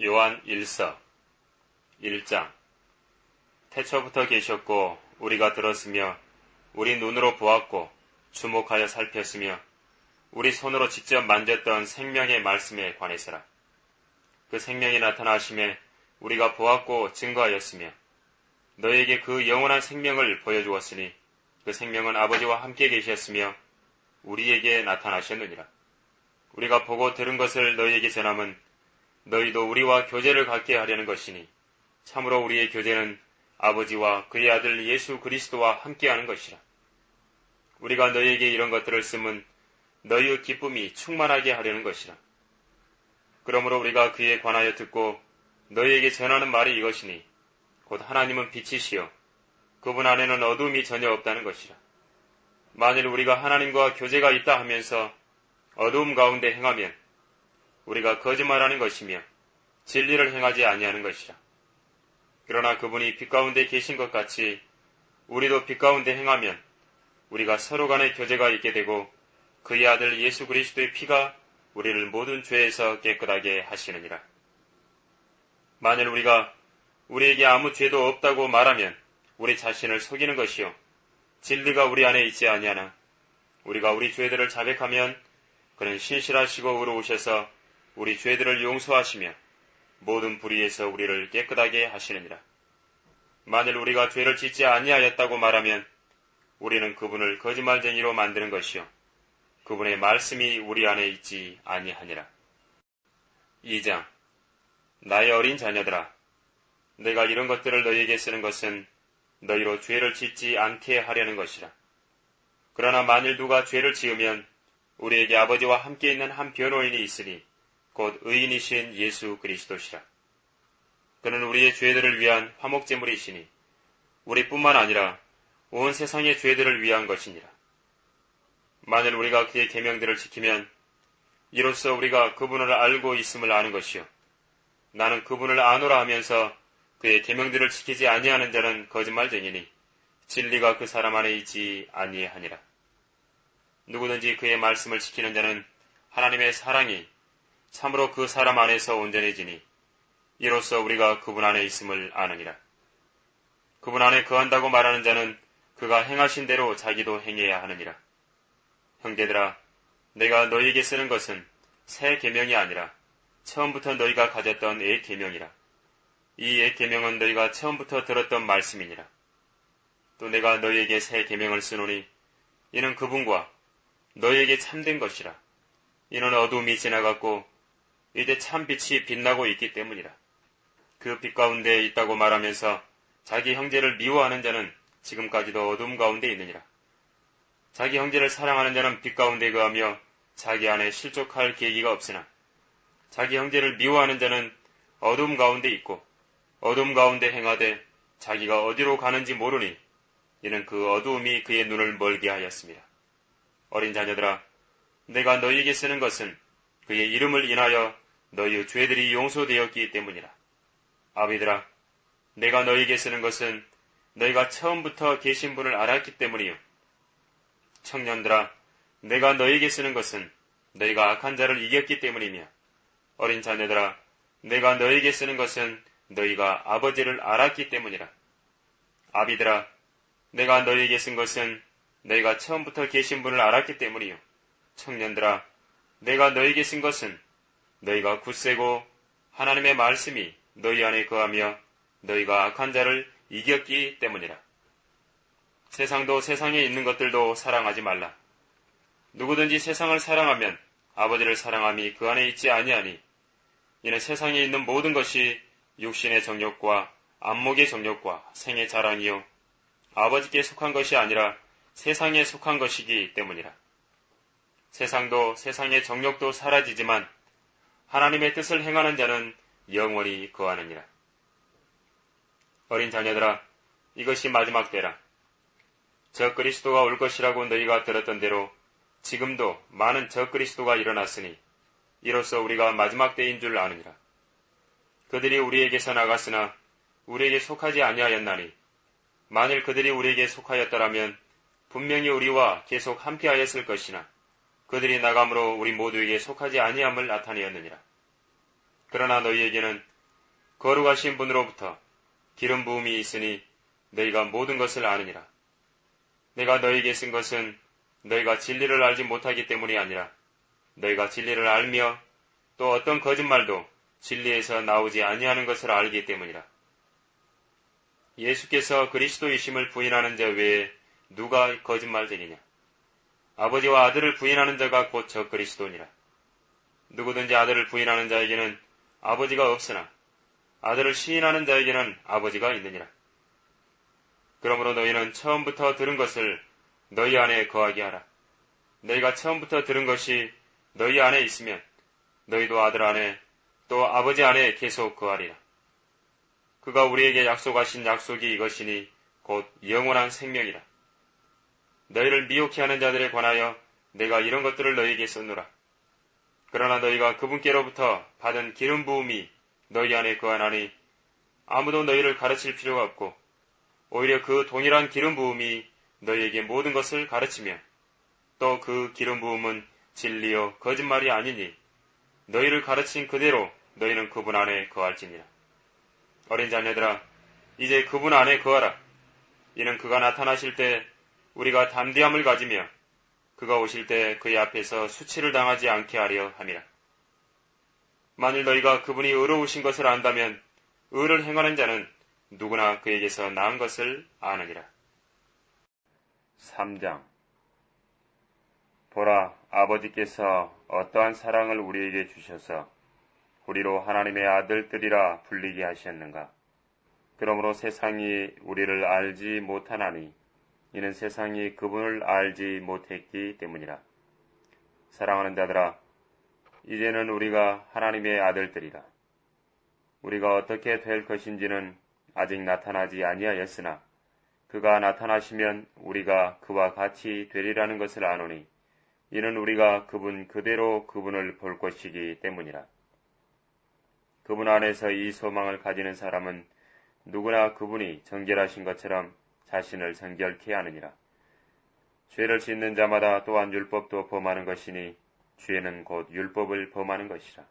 요한 1서 1장. 태초부터 계셨고 우리가 들었으며 우리 눈으로 보았고 주목하여 살폈으며 우리 손으로 직접 만졌던 생명의 말씀에 관해서라. 그 생명이 나타나심에 우리가 보았고 증거하였으며 너에게 그 영원한 생명을 보여주었으니 그 생명은 아버지와 함께 계셨으며 우리에게 나타나셨느니라. 우리가 보고 들은 것을 너희에게 전함은 너희도 우리와 교제를 갖게 하려는 것이니 참으로 우리의 교제는 아버지와 그의 아들 예수 그리스도와 함께하는 것이라. 우리가 너희에게 이런 것들을 쓰면 너희의 기쁨이 충만하게 하려는 것이라. 그러므로 우리가 그에 관하여 듣고 너희에게 전하는 말이 이것이니 곧 하나님은 빛이시요 그분 안에는 어두움이 전혀 없다는 것이라. 만일 우리가 하나님과 교제가 있다 하면서 어두움 가운데 행하면 우리가 거짓말하는 것이며 진리를 행하지 아니하는 것이라. 그러나 그분이 빛 가운데 계신 것 같이 우리도 빛 가운데 행하면 우리가 서로 간의 교제가 있게 되고 그의 아들 예수 그리스도의 피가 우리를 모든 죄에서 깨끗하게 하시느니라. 만일 우리가 우리에게 아무 죄도 없다고 말하면 우리 자신을 속이는 것이요 진리가 우리 안에 있지 아니하나 우리가 우리 죄들을 자백하면 그는 신실하시고 의로우셔서 우리 죄들을 용서하시며 모든 불의에서 우리를 깨끗하게 하시느니라. 만일 우리가 죄를 짓지 아니하였다고 말하면 우리는 그분을 거짓말쟁이로 만드는 것이요 그분의 말씀이 우리 안에 있지 아니하니라. 2장. 나의 어린 자녀들아, 내가 이런 것들을 너희에게 쓰는 것은 너희로 죄를 짓지 않게 하려는 것이라. 그러나 만일 누가 죄를 지으면 우리에게 아버지와 함께 있는 한 변호인이 있으니 곧 의인이신 예수 그리스도시라. 그는 우리의 죄들을 위한 화목제물이시니 우리뿐만 아니라 온 세상의 죄들을 위한 것이니라. 만일 우리가 그의 계명들을 지키면 이로써 우리가 그분을 알고 있음을 아는 것이요 나는 그분을 아노라 하면서 그의 계명들을 지키지 아니하는 자는 거짓말쟁이니 진리가 그 사람 안에 있지 아니하니라. 누구든지 그의 말씀을 지키는 자는 하나님의 사랑이 참으로 그 사람 안에서 온전해지니 이로써 우리가 그분 안에 있음을 아느니라. 그분 안에 거한다고 말하는 자는 그가 행하신 대로 자기도 행해야 하느니라. 형제들아, 내가 너희에게 쓰는 것은 새 계명이 아니라 처음부터 너희가 가졌던 옛 계명이라. 이 옛 계명은 너희가 처음부터 들었던 말씀이니라. 또 내가 너희에게 새 계명을 쓰노니 이는 그분과 너희에게 참된 것이라. 이는 어두움이 지나갔고 이제 참 빛이 빛나고 있기 때문이라. 그 빛 가운데 있다고 말하면서 자기 형제를 미워하는 자는 지금까지도 어두움 가운데 있느니라. 자기 형제를 사랑하는 자는 빛 가운데 거하며 자기 안에 실족할 계기가 없으나 자기 형제를 미워하는 자는 어두움 가운데 있고 어두움 가운데 행하되 자기가 어디로 가는지 모르니 이는 그 어두움이 그의 눈을 멀게 하였습니다. 어린 자녀들아, 내가 너희에게 쓰는 것은 그의 이름을 인하여 너희의 죄들이 용서되었기 때문이라. 아비들아, 내가 너희에게 쓰는 것은 너희가 처음부터 계신 분을 알았기 때문이요. 청년들아, 내가 너희에게 쓰는 것은 너희가 악한 자를 이겼기 때문이며 어린 자녀들아, 내가 너희에게 쓰는 것은 너희가 아버지를 알았기 때문이라. 아비들아, 내가 너희에게 쓴 것은 너희가 처음부터 계신 분을 알았기 때문이요. 청년들아, 내가 너희에게 쓴 것은 너희가 굳세고 하나님의 말씀이 너희 안에 거하며 너희가 악한 자를 이겼기 때문이라. 세상도 세상에 있는 것들도 사랑하지 말라. 누구든지 세상을 사랑하면 아버지를 사랑함이 그 안에 있지 아니하니 이는 세상에 있는 모든 것이 육신의 정욕과 안목의 정욕과 생의 자랑이요 아버지께 속한 것이 아니라 세상에 속한 것이기 때문이라. 세상도 세상의 정욕도 사라지지만 하나님의 뜻을 행하는 자는 영원히 거하느니라. 어린 자녀들아, 이것이 마지막 때라. 저 그리스도가 올 것이라고 너희가 들었던 대로 지금도 많은 저 그리스도가 일어났으니 이로써 우리가 마지막 때인 줄 아느니라. 그들이 우리에게서 나갔으나 우리에게 속하지 아니하였나니 만일 그들이 우리에게 속하였더라면 분명히 우리와 계속 함께하였을 것이나 그들이 나감으로 우리 모두에게 속하지 아니함을 나타내었느니라. 그러나 너희에게는 거룩하신 분으로부터 기름 부음이 있으니 너희가 모든 것을 아느니라. 내가 너희에게 쓴 것은 너희가 진리를 알지 못하기 때문이 아니라 너희가 진리를 알며 또 어떤 거짓말도 진리에서 나오지 아니하는 것을 알기 때문이라. 예수께서 그리스도이심을 부인하는 자 외에 누가 거짓말쟁이냐? 아버지와 아들을 부인하는 자가 곧 저 그리스도니라. 누구든지 아들을 부인하는 자에게는 아버지가 없으나 아들을 시인하는 자에게는 아버지가 있느니라. 그러므로 너희는 처음부터 들은 것을 너희 안에 거하게 하라. 너희가 처음부터 들은 것이 너희 안에 있으면 너희도 아들 안에 또 아버지 안에 계속 거하리라. 그가 우리에게 약속하신 약속이 이것이니 곧 영원한 생명이라. 너희를 미혹해 하는 자들에 관하여 내가 이런 것들을 너희에게 썼노라. 그러나 너희가 그분께로부터 받은 기름 부음이 너희 안에 거하나니 아무도 너희를 가르칠 필요가 없고 오히려 그 동일한 기름 부음이 너희에게 모든 것을 가르치며 또 그 기름 부음은 진리요 거짓말이 아니니 너희를 가르친 그대로 너희는 그분 안에 거할지니라. 어린 자녀들아, 이제 그분 안에 거하라. 이는 그가 나타나실 때 우리가 담대함을 가지며 그가 오실 때 그의 앞에서 수치를 당하지 않게 하려 함이라. 만일 너희가 그분이 의로우신 것을 안다면 의를 행하는 자는 누구나 그에게서 나은 것을 아느니라. 3장. 보라, 아버지께서 어떠한 사랑을 우리에게 주셔서 우리로 하나님의 아들들이라 불리게 하셨는가. 그러므로 세상이 우리를 알지 못하나니 이는 세상이 그분을 알지 못했기 때문이라. 사랑하는 자들아, 이제는 우리가 하나님의 아들들이라. 우리가 어떻게 될 것인지는 아직 나타나지 아니하였으나 그가 나타나시면 우리가 그와 같이 되리라는 것을 아노니 이는 우리가 그분 그대로 그분을 볼 것이기 때문이라. 그분 안에서 이 소망을 가지는 사람은 누구나 그분이 정결하신 것처럼 자신을 정결케 하느니라. 죄를 짓는 자마다 또한 율법도 범하는 것이니 죄는 곧 율법을 범하는 것이라.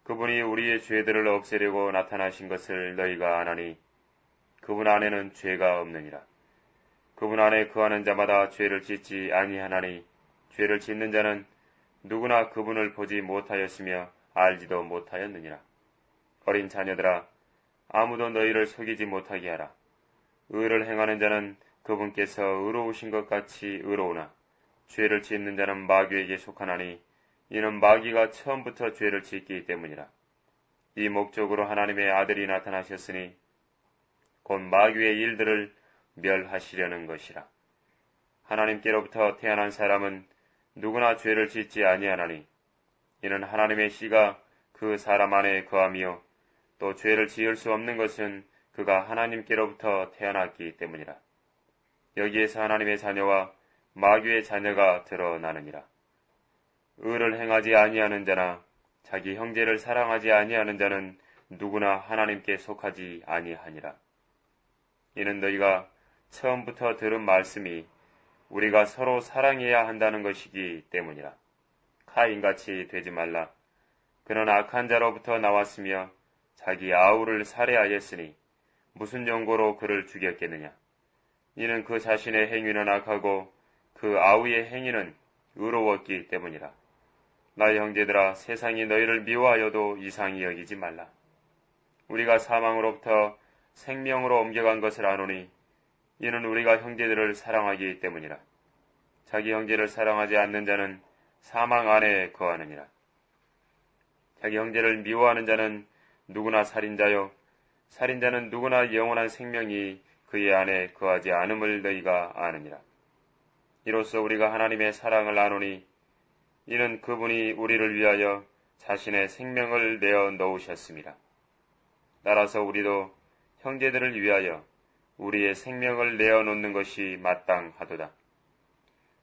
그분이 우리의 죄들을 없애려고 나타나신 것을 너희가 아나니 그분 안에는 죄가 없느니라. 그분 안에 거하는 자마다 죄를 짓지 아니하나니 죄를 짓는 자는 누구나 그분을 보지 못하였으며 알지도 못하였느니라. 어린 자녀들아, 아무도 너희를 속이지 못하게 하라. 의를 행하는 자는 그분께서 의로우신 것 같이 의로우나 죄를 짓는 자는 마귀에게 속하나니 이는 마귀가 처음부터 죄를 짓기 때문이라. 이 목적으로 하나님의 아들이 나타나셨으니 곧 마귀의 일들을 멸하시려는 것이라. 하나님께로부터 태어난 사람은 누구나 죄를 짓지 아니하나니 이는 하나님의 씨가 그 사람 안에 거하며 또 죄를 지을 수 없는 것은 그가 하나님께로부터 태어났기 때문이라. 여기에서 하나님의 자녀와 마귀의 자녀가 드러나느니라. 의를 행하지 아니하는 자나 자기 형제를 사랑하지 아니하는 자는 누구나 하나님께 속하지 아니하니라. 이는 너희가 처음부터 들은 말씀이 우리가 서로 사랑해야 한다는 것이기 때문이라. 카인같이 되지 말라. 그는 악한 자로부터 나왔으며 자기 아우를 살해하였으니 무슨 용고로 그를 죽였겠느냐. 이는 그 자신의 행위는 악하고 그 아우의 행위는 의로웠기 때문이라. 나의 형제들아, 세상이 너희를 미워하여도 이상히 여기지 말라. 우리가 사망으로부터 생명으로 옮겨간 것을 아노니 이는 우리가 형제들을 사랑하기 때문이라. 자기 형제를 사랑하지 않는 자는 사망 안에 거하느니라. 자기 형제를 미워하는 자는 누구나 살인자요 살인자는 누구나 영원한 생명이 그의 안에 거하지 않음을 너희가 아느니라. 이로써 우리가 하나님의 사랑을 아노니 이는 그분이 우리를 위하여 자신의 생명을 내어 놓으셨습니다. 따라서 우리도 형제들을 위하여 우리의 생명을 내어 놓는 것이 마땅하도다.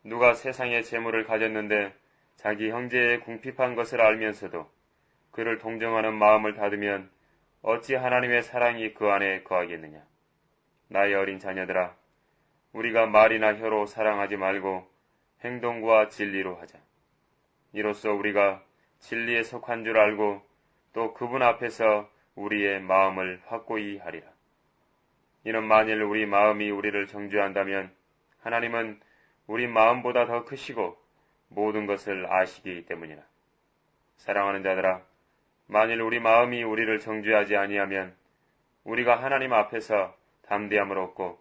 누가 세상의 재물을 가졌는데 자기 형제의 궁핍한 것을 알면서도 그를 동정하는 마음을 닫으면 어찌 하나님의 사랑이 그 안에 거하겠느냐. 나의 어린 자녀들아, 우리가 말이나 혀로 사랑하지 말고 행동과 진리로 하자. 이로써 우리가 진리에 속한 줄 알고 또 그분 앞에서 우리의 마음을 확고히 하리라. 이는 만일 우리 마음이 우리를 정죄한다면 하나님은 우리 마음보다 더 크시고 모든 것을 아시기 때문이라. 사랑하는 자들아, 만일 우리 마음이 우리를 정죄하지 아니하면 우리가 하나님 앞에서 담대함을 얻고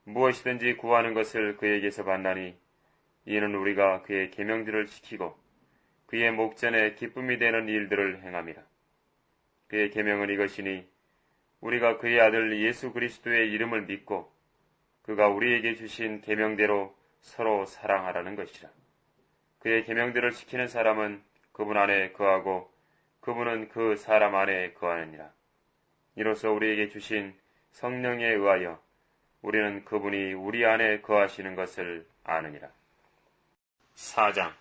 무엇이든지 구하는 것을 그에게서 받나니 이는 우리가 그의 계명들을 지키고 그의 목전에 기쁨이 되는 일들을 행함이라. 그의 계명은 이것이니 우리가 그의 아들 예수 그리스도의 이름을 믿고 그가 우리에게 주신 계명대로 서로 사랑하라는 것이라. 그의 계명들을 지키는 사람은 그분 안에 거하고 그분은 그 사람 안에 거하느니라. 이로써 우리에게 주신 성령에 의하여 우리는 그분이 우리 안에 거하시는 것을 아느니라. 4장.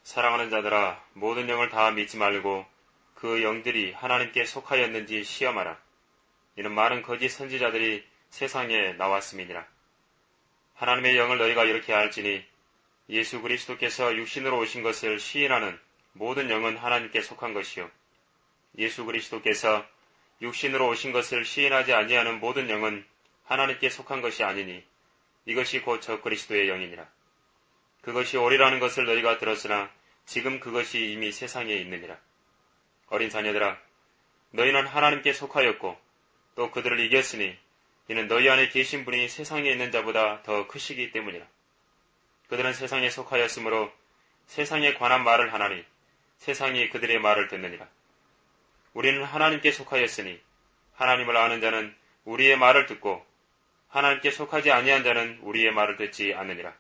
사랑하는 자들아, 모든 영을 다 믿지 말고 그 영들이 하나님께 속하였는지 시험하라. 이는 많은 거짓 선지자들이 세상에 나왔음이니라. 하나님의 영을 너희가 이렇게 알지니 예수 그리스도께서 육신으로 오신 것을 시인하는 모든 영은 하나님께 속한 것이요 예수 그리스도께서 육신으로 오신 것을 시인하지 아니하는 모든 영은 하나님께 속한 것이 아니니 이것이 곧 저 그리스도의 영이니라. 그것이 오리라는 것을 너희가 들었으나 지금 그것이 이미 세상에 있느니라. 어린 자녀들아, 너희는 하나님께 속하였고 또 그들을 이겼으니 이는 너희 안에 계신 분이 세상에 있는 자보다 더 크시기 때문이라. 그들은 세상에 속하였으므로 세상에 관한 말을 하나니 세상이 그들의 말을 듣느니라. 우리는 하나님께 속하였으니 하나님을 아는 자는 우리의 말을 듣고 하나님께 속하지 아니한 자는 우리의 말을 듣지 않느니라.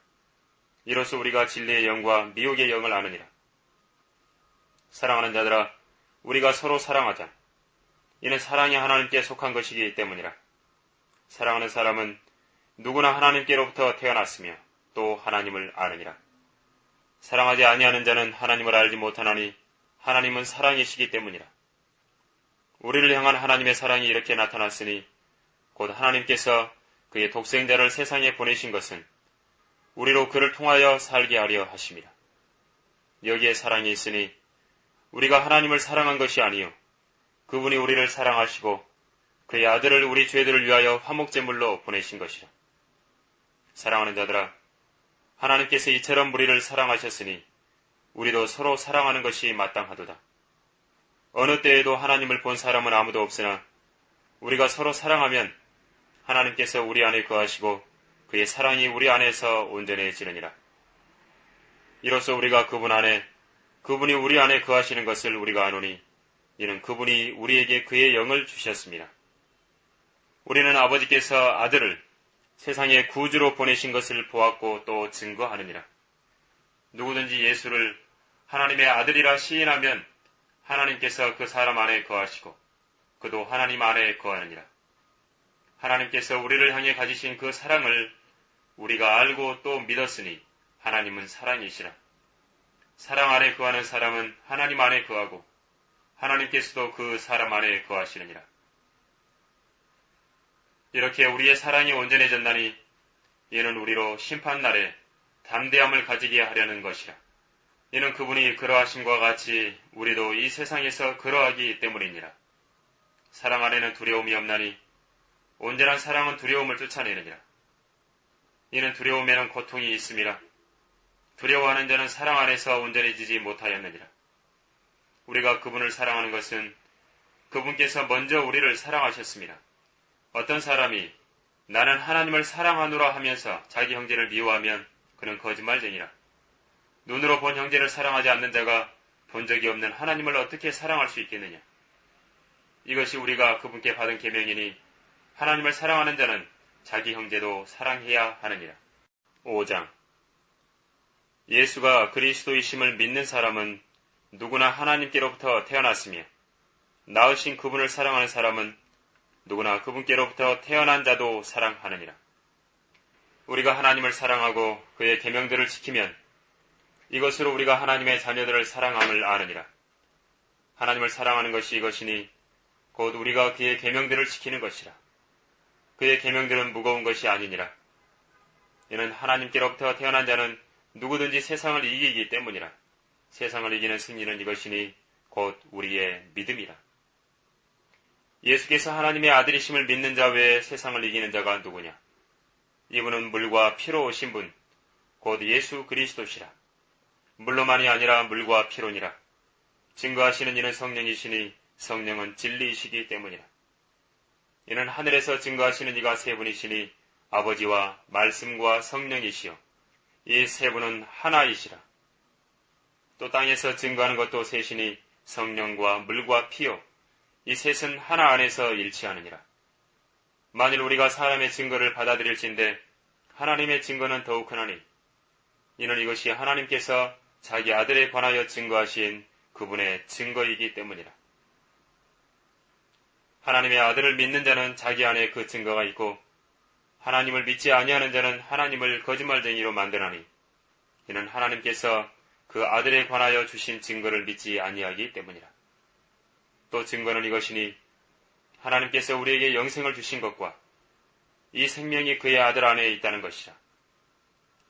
이로써 우리가 진리의 영과 미혹의 영을 아느니라. 사랑하는 자들아, 우리가 서로 사랑하자. 이는 사랑이 하나님께 속한 것이기 때문이라. 사랑하는 사람은 누구나 하나님께로부터 태어났으며 또 하나님을 아느니라. 사랑하지 아니하는 자는 하나님을 알지 못하나니 하나님은 사랑이시기 때문이라. 우리를 향한 하나님의 사랑이 이렇게 나타났으니 곧 하나님께서 그의 독생자를 세상에 보내신 것은 우리로 그를 통하여 살게 하려 하심이라. 여기에 사랑이 있으니 우리가 하나님을 사랑한 것이 아니요 그분이 우리를 사랑하시고 그의 아들을 우리 죄들을 위하여 화목제물로 보내신 것이라. 사랑하는 자들아, 하나님께서 이처럼 우리를 사랑하셨으니 우리도 서로 사랑하는 것이 마땅하도다. 어느 때에도 하나님을 본 사람은 아무도 없으나 우리가 서로 사랑하면 하나님께서 우리 안에 거하시고 그의 사랑이 우리 안에서 온전해지느니라. 이로써 우리가 그분 안에, 그분이 우리 안에 거하시는 것을 우리가 아노니 이는 그분이 우리에게 그의 영을 주셨습니다. 우리는 아버지께서 아들을 세상에 구주로 보내신 것을 보았고 또 증거하느니라. 누구든지 예수를 하나님의 아들이라 시인하면 하나님께서 그 사람 안에 거하시고 그도 하나님 안에 거하느니라. 하나님께서 우리를 향해 가지신 그 사랑을 우리가 알고 또 믿었으니 하나님은 사랑이시라. 사랑 안에 거하는 사람은 하나님 안에 거하고 하나님께서도 그 사람 안에 거하시느니라. 이렇게 우리의 사랑이 온전해졌나니 이는 우리로 심판날에 담대함을 가지게 하려는 것이라. 이는 그분이 그러하심과 같이 우리도 이 세상에서 그러하기 때문이니라. 사랑 안에는 두려움이 없나니 온전한 사랑은 두려움을 쫓아내느니라. 이는 두려움에는 고통이 있음이라. 두려워하는 자는 사랑 안에서 온전해지지 못하였느니라. 우리가 그분을 사랑하는 것은 그분께서 먼저 우리를 사랑하셨습니다. 어떤 사람이 나는 하나님을 사랑하노라 하면서 자기 형제를 미워하면 그는 거짓말쟁이라. 눈으로 본 형제를 사랑하지 않는 자가 본 적이 없는 하나님을 어떻게 사랑할 수 있겠느냐. 이것이 우리가 그분께 받은 계명이니 하나님을 사랑하는 자는 자기 형제도 사랑해야 하느니라. 5장. 예수가 그리스도이심을 믿는 사람은 누구나 하나님께로부터 태어났으며 낳으신 그분을 사랑하는 사람은 누구나 그분께로부터 태어난 자도 사랑하느니라. 우리가 하나님을 사랑하고 그의 계명들을 지키면 이것으로 우리가 하나님의 자녀들을 사랑함을 아느니라. 하나님을 사랑하는 것이 이것이니 곧 우리가 그의 계명들을 지키는 것이라. 그의 계명들은 무거운 것이 아니니라. 이는 하나님께로부터 태어난 자는 누구든지 세상을 이기기 때문이라. 세상을 이기는 승리는 이것이니 곧 우리의 믿음이라. 예수께서 하나님의 아들이심을 믿는 자 외에 세상을 이기는 자가 누구냐? 이분은 물과 피로 오신 분, 곧 예수 그리스도시라. 물로만이 아니라 물과 피로니라. 증거하시는 이는 성령이시니 성령은 진리이시기 때문이라. 이는 하늘에서 증거하시는 이가 세 분이시니 아버지와 말씀과 성령이시요. 이 세 분은 하나이시라. 또 땅에서 증거하는 것도 셋이니 성령과 물과 피요. 이 셋은 하나 안에서 일치하느니라. 만일 우리가 사람의 증거를 받아들일진대 하나님의 증거는 더욱 크나니 이는 이것이 하나님께서 자기 아들에 관하여 증거하신 그분의 증거이기 때문이라. 하나님의 아들을 믿는 자는 자기 안에 그 증거가 있고 하나님을 믿지 아니하는 자는 하나님을 거짓말쟁이로 만드나니 이는 하나님께서 그 아들에 관하여 주신 증거를 믿지 아니하기 때문이라. 또 증거는 이것이니 하나님께서 우리에게 영생을 주신 것과 이 생명이 그의 아들 안에 있다는 것이라.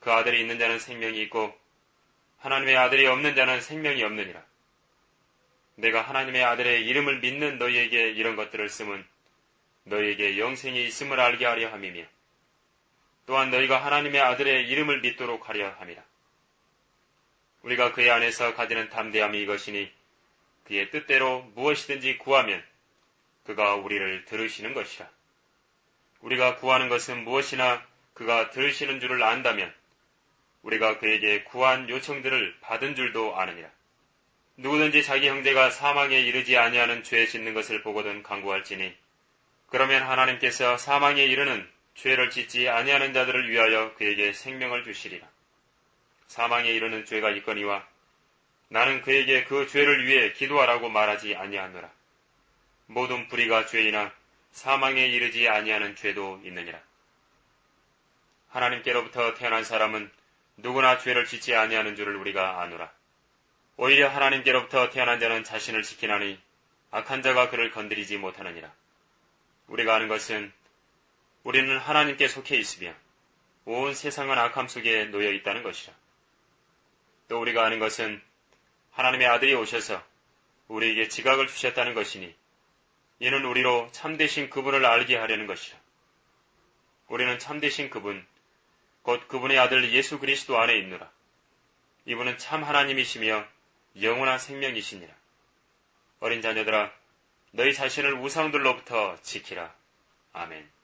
그 아들이 있는 자는 생명이 있고 하나님의 아들이 없는 자는 생명이 없느니라. 내가 하나님의 아들의 이름을 믿는 너희에게 이런 것들을 쓰면 너희에게 영생이 있음을 알게 하려 함이며 또한 너희가 하나님의 아들의 이름을 믿도록 하려 함이라. 우리가 그의 안에서 가지는 담대함이 이것이니 그의 뜻대로 무엇이든지 구하면 그가 우리를 들으시는 것이라. 우리가 구하는 것은 무엇이나 그가 들으시는 줄을 안다면 우리가 그에게 구한 요청들을 받은 줄도 아느니라. 누구든지 자기 형제가 사망에 이르지 아니하는 죄 짓는 것을 보거든 간구할지니 그러면 하나님께서 사망에 이르는 죄를 짓지 아니하는 자들을 위하여 그에게 생명을 주시리라. 사망에 이르는 죄가 있거니와 나는 그에게 그 죄를 위해 기도하라고 말하지 아니하노라. 모든 불의가 죄이나 사망에 이르지 아니하는 죄도 있느니라. 하나님께로부터 태어난 사람은 누구나 죄를 짓지 아니하는 줄을 우리가 아노라. 오히려 하나님께로부터 태어난 자는 자신을 지키나니 악한 자가 그를 건드리지 못하느니라. 우리가 아는 것은 우리는 하나님께 속해 있으며 온 세상은 악함 속에 놓여 있다는 것이라. 또 우리가 아는 것은 하나님의 아들이 오셔서 우리에게 지각을 주셨다는 것이니 이는 우리로 참되신 그분을 알게 하려는 것이라. 우리는 참되신 그분, 곧 그분의 아들 예수 그리스도 안에 있노라. 이분은 참 하나님이시며 영원한 생명이시니라. 어린 자녀들아, 너희 자신을 우상들로부터 지키라. 아멘.